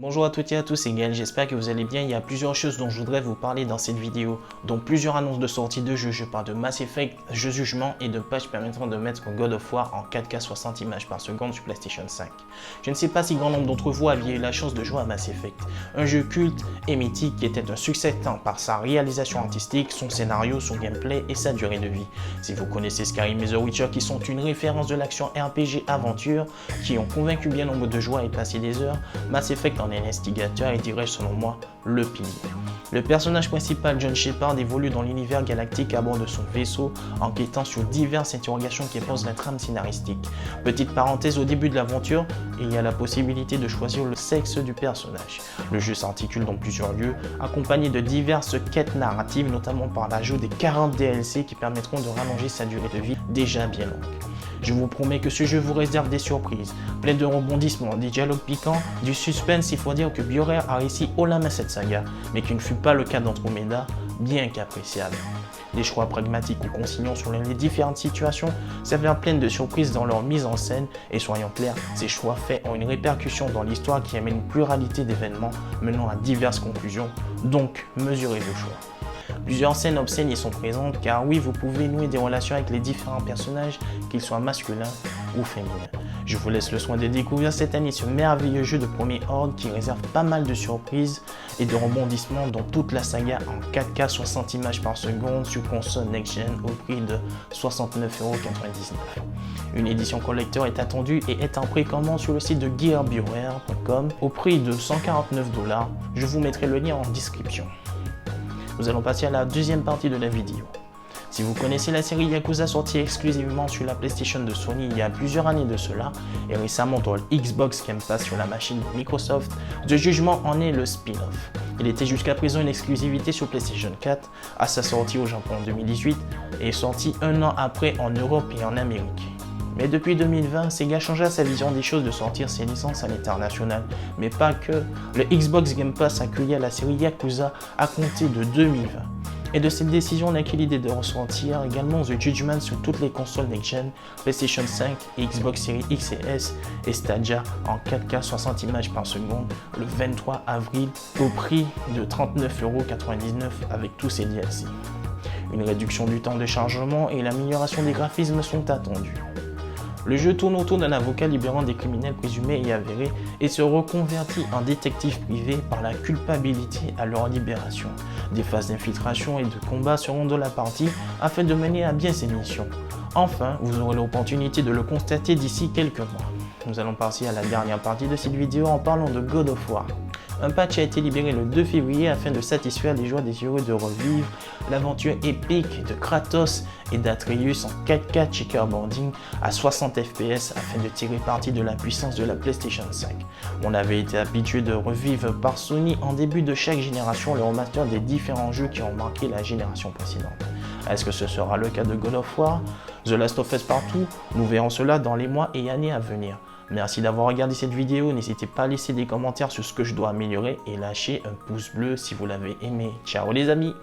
Bonjour à toutes et à tous, c'est Gaël, j'espère que vous allez bien. Il y a plusieurs choses dont je voudrais vous parler dans cette vidéo, dont plusieurs annonces de sortie de jeux. Je parle de Mass Effect, Jeux Jugement et de patchs permettant de mettre God of War en 4K 60 images par seconde sur PlayStation 5. Je ne sais pas si grand nombre d'entre vous aviez eu la chance de jouer à Mass Effect, un jeu culte et mythique qui était un succès tant par sa réalisation artistique, son scénario, son gameplay et sa durée de vie. Si vous connaissez Skyrim et The Witcher qui sont une référence de l'action RPG aventure, qui ont convaincu bien nombre de joueurs et passé des heures, Mass Effect en est l'instigateur et dirais selon moi le pilier. Le personnage principal, John Shepard, évolue dans l'univers galactique à bord de son vaisseau, enquêtant sur diverses interrogations qui posent la trame scénaristique. Petite parenthèse, au début de l'aventure, il y a la possibilité de choisir le sexe du personnage. Le jeu s'articule dans plusieurs lieux, accompagné de diverses quêtes narratives, notamment par l'ajout des 40 DLC qui permettront de rallonger sa durée de vie déjà bien longue. Je vous promets que ce jeu vous réserve des surprises, plein de rebondissements, des dialogues piquants, du suspense. Il faut dire que BioWare a réussi haut la main cette saga, mais qui ne fut pas le cas d'Andromeda, bien qu'appréciable. Des choix pragmatiques ou conciliants sur les différentes situations s'avèrent pleines de surprises dans leur mise en scène et soyons clairs, ces choix faits ont une répercussion dans l'histoire qui amène une pluralité d'événements menant à diverses conclusions, donc mesurez vos choix. Plusieurs scènes obscènes y sont présentes car oui, vous pouvez nouer des relations avec les différents personnages, qu'ils soient masculins ou féminins. Je vous laisse le soin de découvrir cette année ce merveilleux jeu de premier ordre qui réserve pas mal de surprises et de rebondissements dans toute la saga en 4K 60 images par seconde sur console next-gen au prix de 69,99 €. Une édition collector est attendue et est en précommande sur le site de gearbeware.com au prix de 149 $. Je vous mettrai le lien en description. Nous allons passer à la deuxième partie de la vidéo. Si vous connaissez la série Yakuza sortie exclusivement sur la PlayStation de Sony il y a plusieurs années de cela, et récemment dans le Xbox Game Pass sur la machine de Microsoft, The Judgment en est le spin-off. Il était jusqu'à présent une exclusivité sur PlayStation 4 à sa sortie au Japon en 2018 et est sorti un an après en Europe et en Amérique. Mais depuis 2020, Sega changea sa vision des choses de sortir ses licences à l'international. Mais pas que, le Xbox Game Pass accueillait la série Yakuza à compter de 2020. Et de cette décision naquit l'idée de ressortir également The Judgment sur toutes les consoles next-gen, PlayStation 5 et Xbox Series X et S et Stadia en 4K 60 images par seconde le 23 avril au prix de 39,99 € avec tous ses DLC. Une réduction du temps de chargement et l'amélioration des graphismes sont attendus. Le jeu tourne autour d'un avocat libérant des criminels présumés et avérés et se reconvertit en détective privé par la culpabilité à leur libération. Des phases d'infiltration et de combat seront dans la partie afin de mener à bien ses missions. Enfin, vous aurez l'opportunité de le constater d'ici quelques mois. Nous allons passer à la dernière partie de cette vidéo en parlant de God of War. Un patch a été libéré le 2 février afin de satisfaire les joueurs désireux de revivre l'aventure épique de Kratos et d'Atreus en 4K checkerboarding à 60 FPS afin de tirer parti de la puissance de la PlayStation 5. On avait été habitué de revivre par Sony en début de chaque génération le remaster des différents jeux qui ont marqué la génération précédente. Est-ce que ce sera le cas de God of War, The Last of Us Partout? Nous verrons cela dans les mois et années à venir. Merci d'avoir regardé cette vidéo, n'hésitez pas à laisser des commentaires sur ce que je dois améliorer et lâcher un pouce bleu si vous l'avez aimé. Ciao les amis!